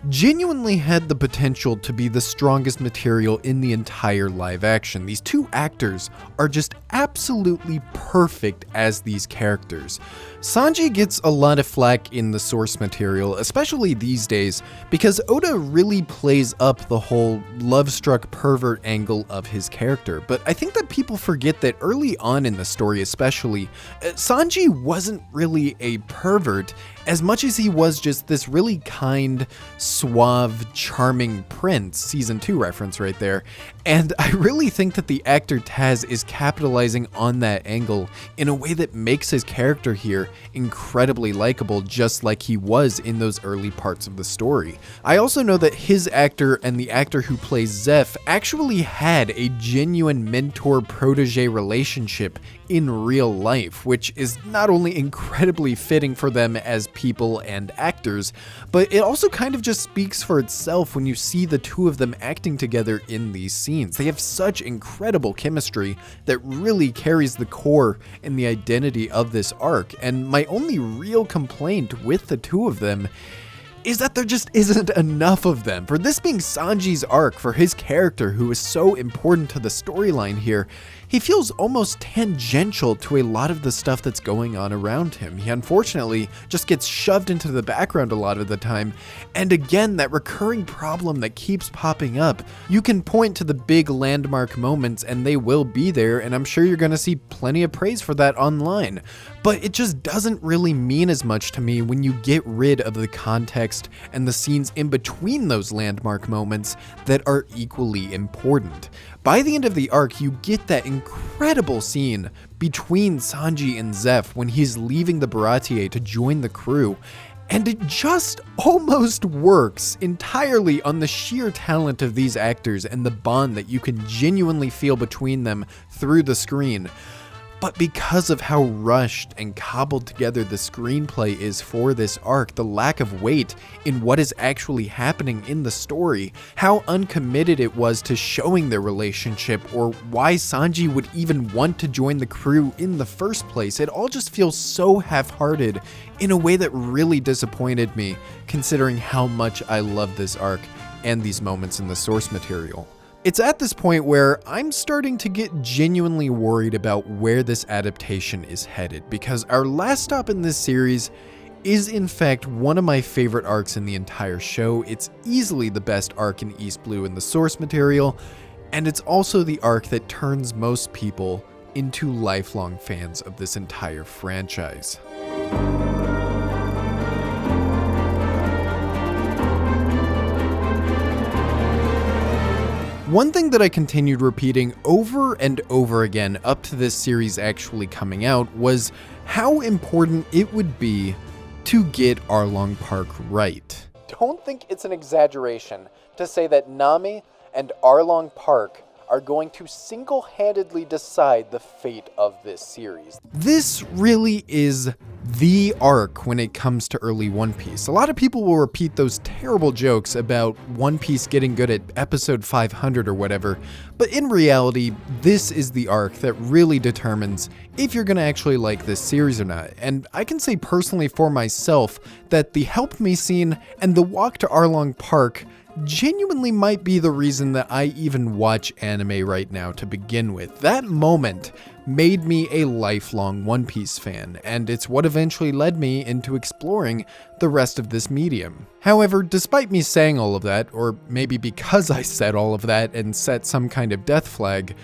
genuinely had the potential to be the strongest material in the entire live action. These two actors are just absolutely perfect as these characters. Sanji gets a lot of flack in the source material, especially these days, because Oda really plays up the whole love-struck pervert angle of his character. But I think that people forget that early on in the story especially, Sanji wasn't really a pervert as much as he was just this really kind, suave, charming prince. Season 2 reference right there. And I really think that the actor Taz is capitalizing on that angle in a way that makes his character here incredibly likable, just like he was in those early parts of the story. I also know that his actor and the actor who plays Zeff actually had a genuine mentor-protege relationship in real life, which is not only incredibly fitting for them as people and actors, but it also kind of just speaks for itself when you see the two of them acting together in these scenes. They have such incredible chemistry that really carries the core and the identity of this arc, and my only real complaint with the two of them is that there just isn't enough of them. For this being Sanji's arc, for his character who is so important to the storyline here, he feels almost tangential to a lot of the stuff that's going on around him. He unfortunately just gets shoved into the background a lot of the time, and again, that recurring problem that keeps popping up. You can point to the big landmark moments and they will be there, and I'm sure you're gonna see plenty of praise for that online, but it just doesn't really mean as much to me when you get rid of the context and the scenes in between those landmark moments that are equally important. By the end of the arc, you get that incredible scene between Sanji and Zeff when he's leaving the Baratie to join the crew, and it just almost works entirely on the sheer talent of these actors and the bond that you can genuinely feel between them through the screen. But because of how rushed and cobbled together the screenplay is for this arc, the lack of weight in what is actually happening in the story, how uncommitted it was to showing their relationship, or why Sanji would even want to join the crew in the first place, it all just feels so half-hearted in a way that really disappointed me, considering how much I love this arc and these moments in the source material. It's at this point where I'm starting to get genuinely worried about where this adaptation is headed, because our last stop in this series is in fact one of my favorite arcs in the entire show. It's easily the best arc in East Blue in the source material, and it's also the arc that turns most people into lifelong fans of this entire franchise. One thing that I continued repeating over and over again up to this series actually coming out was how important it would be to get Arlong Park right. Don't think it's an exaggeration to say that Nami and Arlong Park are going to single-handedly decide the fate of this series. This really is the arc when it comes to early One Piece. A lot of people will repeat those terrible jokes about One Piece getting good at episode 500 or whatever, but in reality, this is the arc that really determines if you're gonna actually like this series or not. And I can say personally for myself that the Help Me scene and the walk to Arlong Park genuinely might be the reason that I even watch anime right now to begin with. That moment made me a lifelong One Piece fan, and it's what eventually led me into exploring the rest of this medium. However, despite me saying all of that, or maybe because I said all of that and set some kind of death flag,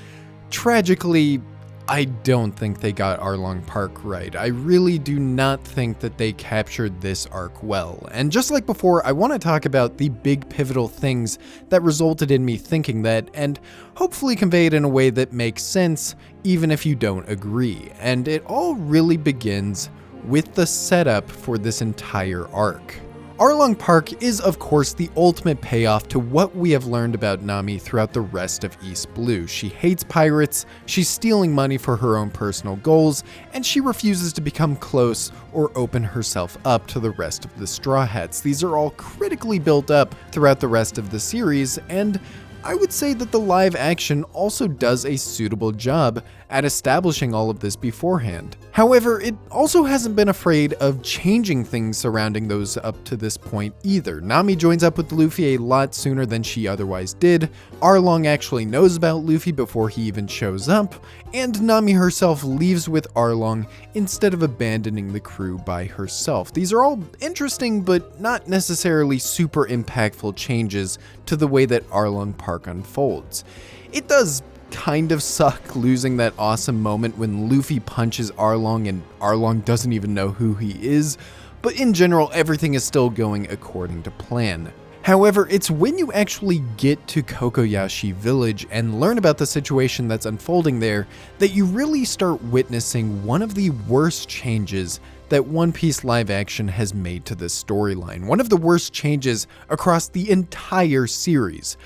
tragically, I don't think they got Arlong Park right. I really do not think that they captured this arc well. And just like before, I want to talk about the big pivotal things that resulted in me thinking that, and hopefully convey it in a way that makes sense, even if you don't agree. And it all really begins with the setup for this entire arc. Arlong Park is, of course, the ultimate payoff to what we have learned about Nami throughout the rest of East Blue. She hates pirates, she's stealing money for her own personal goals, and she refuses to become close or open herself up to the rest of the Straw Hats. These are all critically built up throughout the rest of the series, and I would say that the live action also does a suitable job at establishing all of this beforehand. However, it also hasn't been afraid of changing things surrounding those up to this point either. Nami joins up with Luffy a lot sooner than she otherwise did, Arlong actually knows about Luffy before he even shows up, and Nami herself leaves with Arlong instead of abandoning the crew by herself. These are all interesting but not necessarily super impactful changes to the way that Arlong Park unfolds. It does kind of suck losing that awesome moment when Luffy punches Arlong and Arlong doesn't even know who he is, but in general everything is still going according to plan. However, it's when you actually get to Kokoyashi Village and learn about the situation that's unfolding there that you really start witnessing one of the worst changes that One Piece live action has made to this storyline. One of the worst changes across the entire series.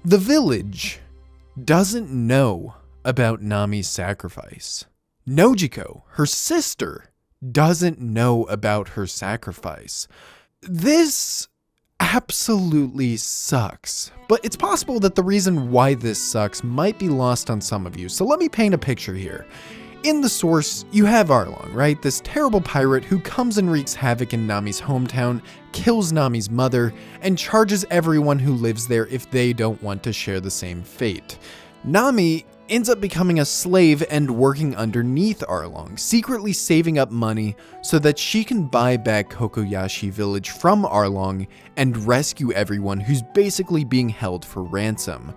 The village doesn't know about Nami's sacrifice. Nojiko, her sister, doesn't know about her sacrifice. This absolutely sucks. But it's possible that the reason why this sucks might be lost on some of you, so let me paint a picture here. In the source, you have Arlong, right? This terrible pirate who comes and wreaks havoc in Nami's hometown, kills Nami's mother, and charges everyone who lives there if they don't want to share the same fate. Nami ends up becoming a slave and working underneath Arlong, secretly saving up money so that she can buy back Kokoyashi Village from Arlong and rescue everyone who's basically being held for ransom.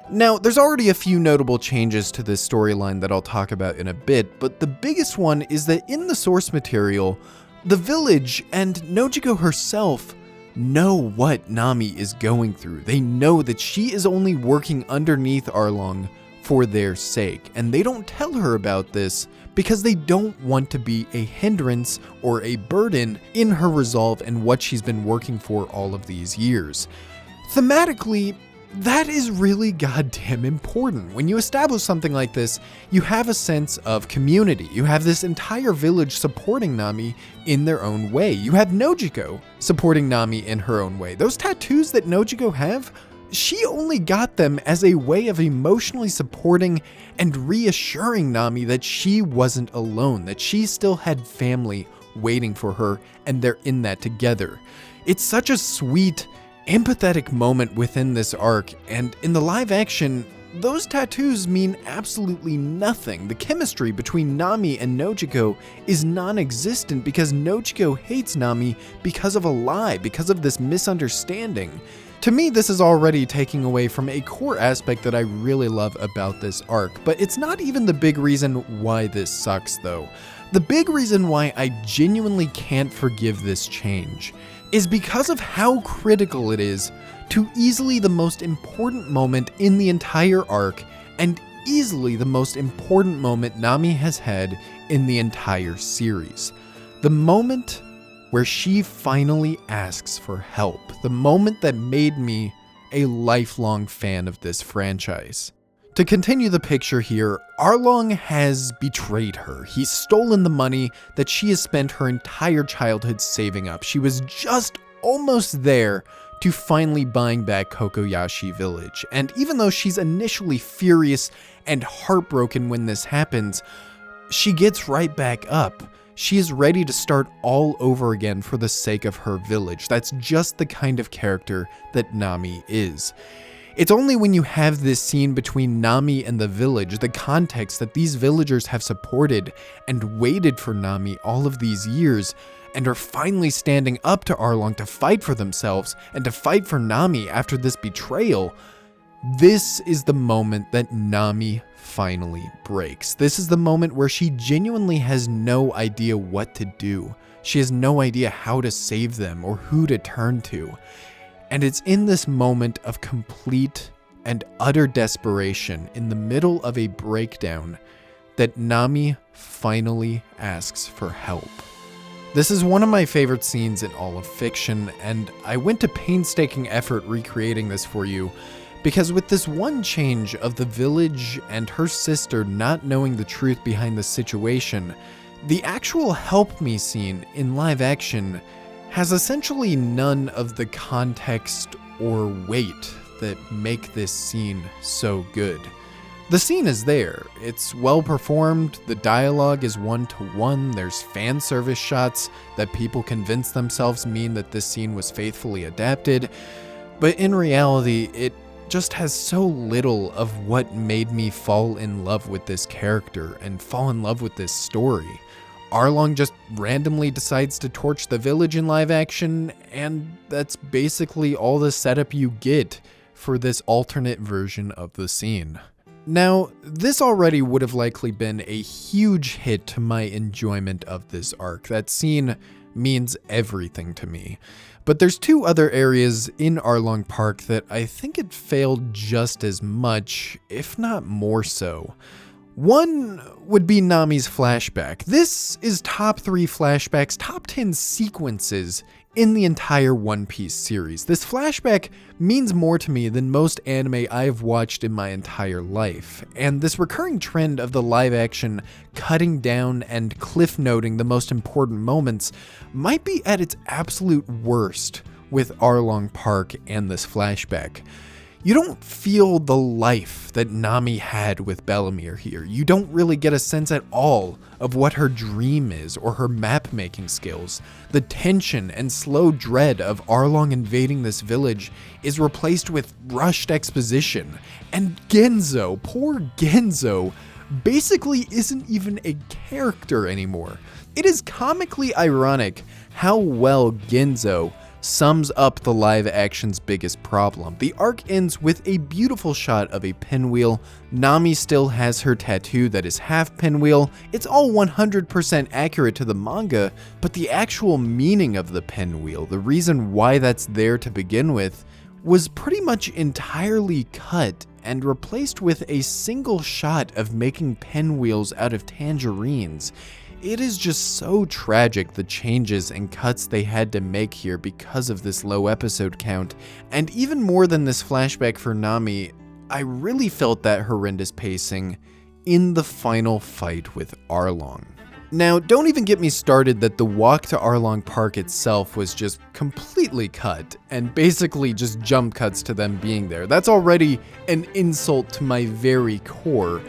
Now, there's already a few notable changes to this storyline that I'll talk about in a bit, but the biggest one is that in the source material, the village and Nojiko herself know what Nami is going through. They know that she is only working underneath Arlong for their sake, and they don't tell her about this because they don't want to be a hindrance or a burden in her resolve and what she's been working for all of these years. Thematically, that is really goddamn important. When you establish something like this, you have a sense of community. You have this entire village supporting Nami in their own way. You have Nojiko supporting Nami in her own way. Those tattoos that Nojiko have, she only got them as a way of emotionally supporting and reassuring Nami that she wasn't alone, that she still had family waiting for her, and they're in that together. It's such a sweet, empathetic moment within this arc, and in the live action, those tattoos mean absolutely nothing. The chemistry between Nami and Nojiko is non-existent because Nojiko hates Nami because of a lie, because of this misunderstanding. To me, this is already taking away from a core aspect that I really love about this arc, but it's not even the big reason why this sucks though. The big reason why I genuinely can't forgive this change is because of how critical it is to easily the most important moment in the entire arc, and easily the most important moment Nami has had in the entire series. The moment where she finally asks for help. The moment that made me a lifelong fan of this franchise. To continue the picture here, Arlong has betrayed her. He's stolen the money that she has spent her entire childhood saving up. She was just almost there to finally buying back Kokoyashi Village. And even though she's initially furious and heartbroken when this happens, she gets right back up. She is ready to start all over again for the sake of her village. That's just the kind of character that Nami is. It's only when you have this scene between Nami and the village, the context that these villagers have supported and waited for Nami all of these years, and are finally standing up to Arlong to fight for themselves and to fight for Nami after this betrayal. This is the moment that Nami finally breaks. This is the moment where she genuinely has no idea what to do. She has no idea how to save them or who to turn to. And it's in this moment of complete and utter desperation, in the middle of a breakdown, that Nami finally asks for help. This is one of my favorite scenes in all of fiction, and I went to painstaking effort recreating this for you, because with this one change of the village and her sister not knowing the truth behind the situation, the actual help me scene in live action has essentially none of the context or weight that make this scene so good. The scene is there, it's well performed, the dialogue is one-to-one, there's fan service shots that people convince themselves mean that this scene was faithfully adapted, but in reality, it just has so little of what made me fall in love with this character and fall in love with this story. Arlong just randomly decides to torch the village in live action, and that's basically all the setup you get for this alternate version of the scene. Now, this already would have likely been a huge hit to my enjoyment of this arc. That scene means everything to me. But there's two other areas in Arlong Park that I think it failed just as much, if not more so. One would be Nami's flashback. This is top 3 flashbacks, top 10 sequences in the entire One Piece series. This flashback means more to me than most anime I've watched in my entire life, and this recurring trend of the live action cutting down and cliff noting the most important moments might be at its absolute worst with Arlong Park and this flashback. You don't feel the life that Nami had with Bellemere here. You don't really get a sense at all of what her dream is or her map-making skills. The tension and slow dread of Arlong invading this village is replaced with rushed exposition. And Genzo, poor Genzo, basically isn't even a character anymore. It is comically ironic how well Genzo sums up the live action's biggest problem. The arc ends with a beautiful shot of a pinwheel. Nami still has her tattoo that is half pinwheel. It's all 100% accurate to the manga, but the actual meaning of the pinwheel, the reason why that's there to begin with, was pretty much entirely cut and replaced with a single shot of making pinwheels out of tangerines. It is just so tragic, the changes and cuts they had to make here because of this low episode count, and even more than this flashback for Nami, I really felt that horrendous pacing in the final fight with Arlong. Now, don't even get me started that the walk to Arlong Park itself was just completely cut, and basically just jump cuts to them being there. That's already an insult to my very core.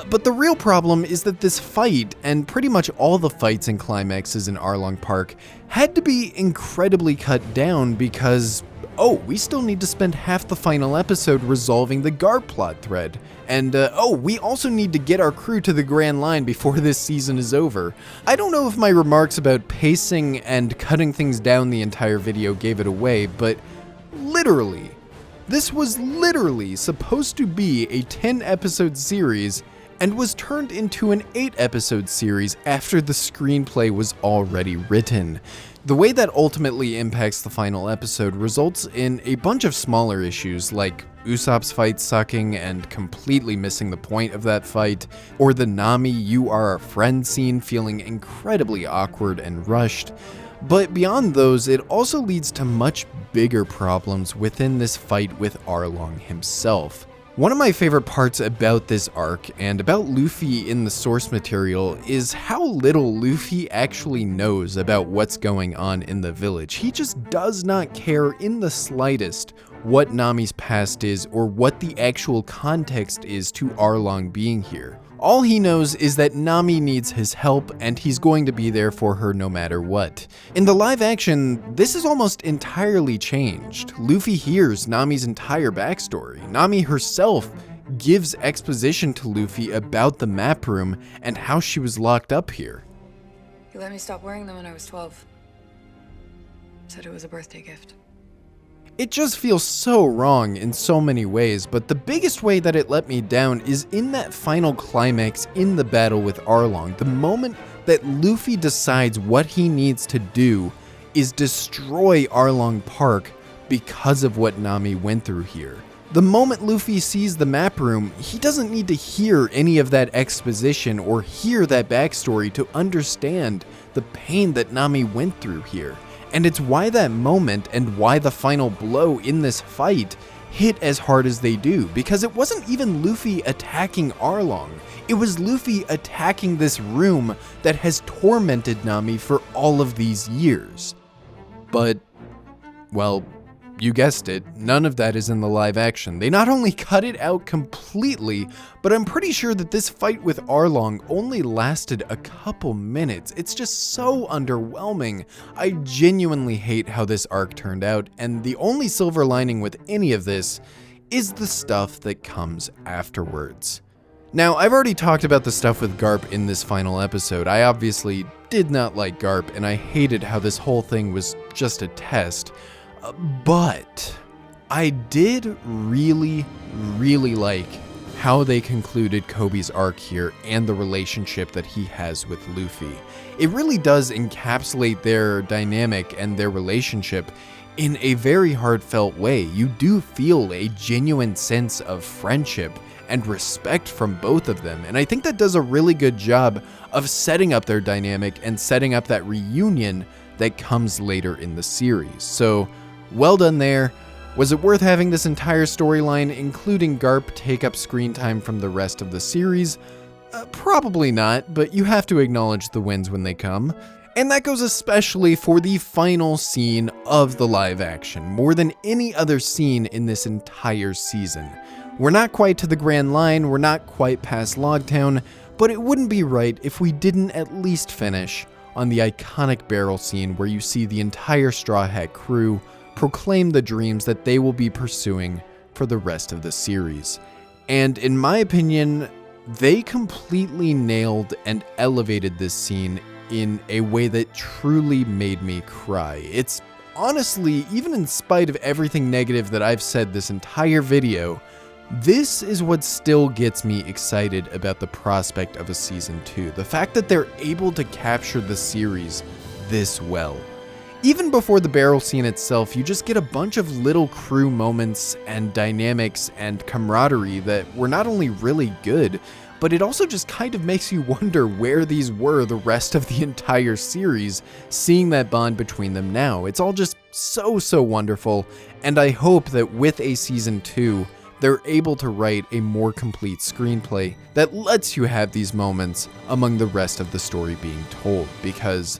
But the real problem is that this fight, and pretty much all the fights and climaxes in Arlong Park, had to be incredibly cut down because, we still need to spend half the final episode resolving the Garp plot thread. And, we also need to get our crew to the Grand Line before this season is over. I don't know if my remarks about pacing and cutting things down the entire video gave it away, but literally, this was literally supposed to be a 10-episode series and was turned into an 8-episode series after the screenplay was already written. The way that ultimately impacts the final episode results in a bunch of smaller issues, like Usopp's fight sucking and completely missing the point of that fight, or the Nami "you are our friend" scene feeling incredibly awkward and rushed. But beyond those, it also leads to much bigger problems within this fight with Arlong himself. One of my favorite parts about this arc, and about Luffy in the source material, is how little Luffy actually knows about what's going on in the village. He just does not care in the slightest what Nami's past is or what the actual context is to Arlong being here. All he knows is that Nami needs his help and he's going to be there for her no matter what. In the live action, this is almost entirely changed. Luffy hears Nami's entire backstory. Nami herself gives exposition to Luffy about the map room and how she was locked up here. You let me stop wearing them when I was 12. Said it was a birthday gift. It just feels so wrong in so many ways, but the biggest way that it let me down is in that final climax in the battle with Arlong. The moment that Luffy decides what he needs to do is destroy Arlong Park because of what Nami went through here. The moment Luffy sees the map room, he doesn't need to hear any of that exposition or hear that backstory to understand the pain that Nami went through here. And it's why that moment and why the final blow in this fight hit as hard as they do, because it wasn't even Luffy attacking Arlong. It was Luffy attacking this room that has tormented Nami for all of these years. But, well, you guessed it, none of that is in the live action. They not only cut it out completely, but I'm pretty sure that this fight with Arlong only lasted a couple minutes. It's just so underwhelming. I genuinely hate how this arc turned out, and the only silver lining with any of this is the stuff that comes afterwards. Now, I've already talked about the stuff with Garp in this final episode. I obviously did not like Garp, and I hated how this whole thing was just a test. But I did really like how they concluded Koby's arc here and the relationship that he has with Luffy. It really does encapsulate their dynamic and their relationship in a very heartfelt way. You do feel a genuine sense of friendship and respect from both of them, and I think that does a really good job of setting up their dynamic and setting up that reunion that comes later in the series. So, well done there. Was it worth having this entire storyline, including Garp, take up screen time from the rest of the series? Probably not, but you have to acknowledge the wins when they come. And that goes especially for the final scene of the live action, more than any other scene in this entire season. We're not quite to the Grand Line, we're not quite past Logtown, but it wouldn't be right if we didn't at least finish on the iconic barrel scene where you see the entire Straw Hat crew proclaim the dreams that they will be pursuing for the rest of the series. And in my opinion, they completely nailed and elevated this scene in a way that truly made me cry. It's honestly, even in spite of everything negative that I've said this entire video, this is what still gets me excited about the prospect of a season 2. The fact that they're able to capture the series this well. Even before the barrel scene itself, you just get a bunch of little crew moments and dynamics and camaraderie that were not only really good, but it also just kind of makes you wonder where these were the rest of the entire series, seeing that bond between them now. It's all just so wonderful, and I hope that with a season 2, they're able to write a more complete screenplay that lets you have these moments among the rest of the story being told, because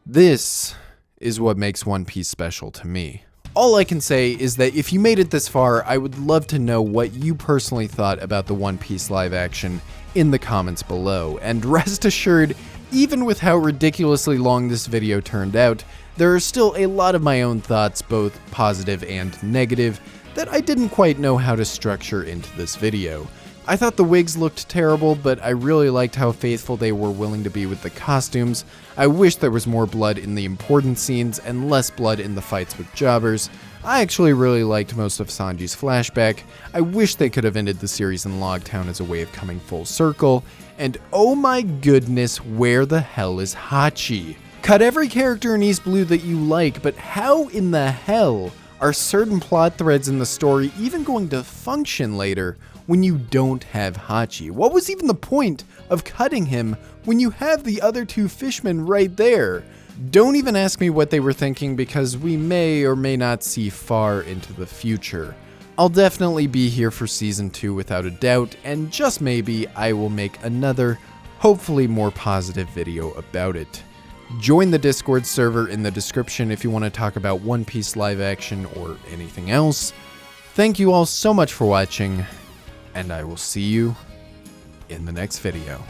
this is what makes One Piece special to me. All I can say is that if you made it this far, I would love to know what you personally thought about the One Piece live action in the comments below. And rest assured, even with how ridiculously long this video turned out, there are still a lot of my own thoughts, both positive and negative, that I didn't quite know how to structure into this video. I thought the wigs looked terrible, but I really liked how faithful they were willing to be with the costumes. I wish there was more blood in the important scenes and less blood in the fights with jobbers. I actually really liked most of Sanji's flashback. I wish they could have ended the series in Logtown as a way of coming full circle. And oh my goodness, where the hell is Hachi? Cut every character in East Blue that you like, but how in the hell are certain plot threads in the story even going to function later when you don't have Hachi? What was even the point of cutting him when you have the other two fishmen right there? Don't even ask me what they were thinking, because we may or may not see far into the future. I'll definitely be here for season 2 without a doubt, and just maybe I will make another, hopefully more positive video about it. Join the Discord server in the description if you want to talk about One Piece live action or anything else. Thank you all so much for watching, and I will see you in the next video.